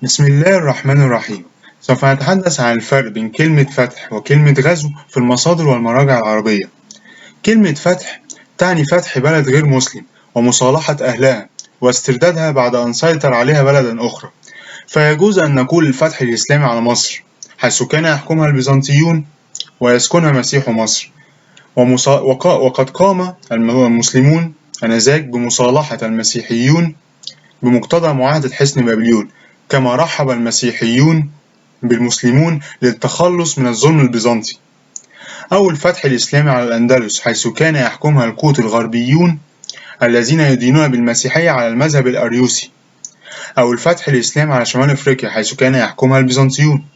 بسم الله الرحمن الرحيم. سوف نتحدث عن الفرق بين كلمة فتح وكلمة غزو في المصادر والمراجع العربية. كلمة فتح تعني فتح بلد غير مسلم ومصالحة أهلها واستردادها بعد أن سيطر عليها بلدا أخرى، فيجوز أن نقول الفتح الإسلامي على مصر حيث كان يحكمها البيزنطيون ويسكنها مسيح مصر، وقد قام المسلمون آنذاك بمصالحة المسيحيون بمقتضى معاهدة حصن بابليون، كما رحب المسيحيون بالمسلمون للتخلص من الظلم البيزنطي. أو الفتح الإسلامي على الأندلس حيث كان يحكمها القوط الغربيون الذين يدينون بالمسيحية على المذهب الأريوسي. أو الفتح الإسلامي على شمال أفريقيا حيث كان يحكمها البيزنطيون.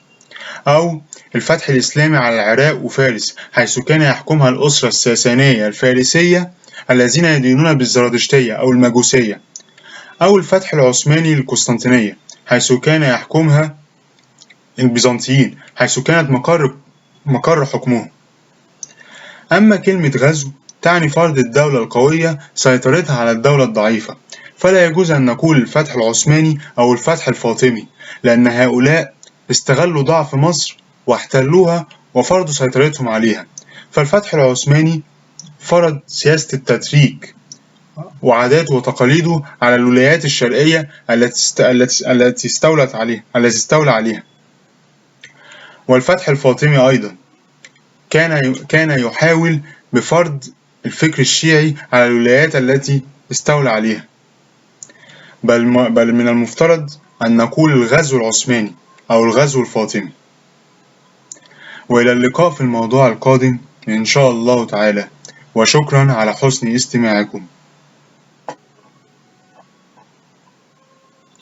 أو الفتح الإسلامي على العراق وفارس حيث كان يحكمها الأسرة الساسانية الفارسية الذين يدينون بالزرادشتية أو المجوسية. أو الفتح العثماني للقسطنطينية حيث كان يحكمها البيزنطيين حيث كانت مقر حكمهم. أما كلمة غزو تعني فرض الدولة القوية سيطرتها على الدولة الضعيفة، فلا يجوز أن نقول الفتح العثماني أو الفتح الفاطمي، لأن هؤلاء استغلوا ضعف مصر واحتلوها وفرضوا سيطرتهم عليها. فالفتح العثماني فرض سياسة التتريك وعاداته وتقاليده على الولايات الشرقية التي استولى عليها. والفتح الفاطمي أيضا كان يحاول بفرض الفكر الشيعي على الولايات التي استولى عليها، بل من المفترض أن نقول الغزو العثماني أو الغزو الفاطمي. وإلى اللقاء في الموضوع القادم إن شاء الله تعالى، وشكرا على حسن استماعكم.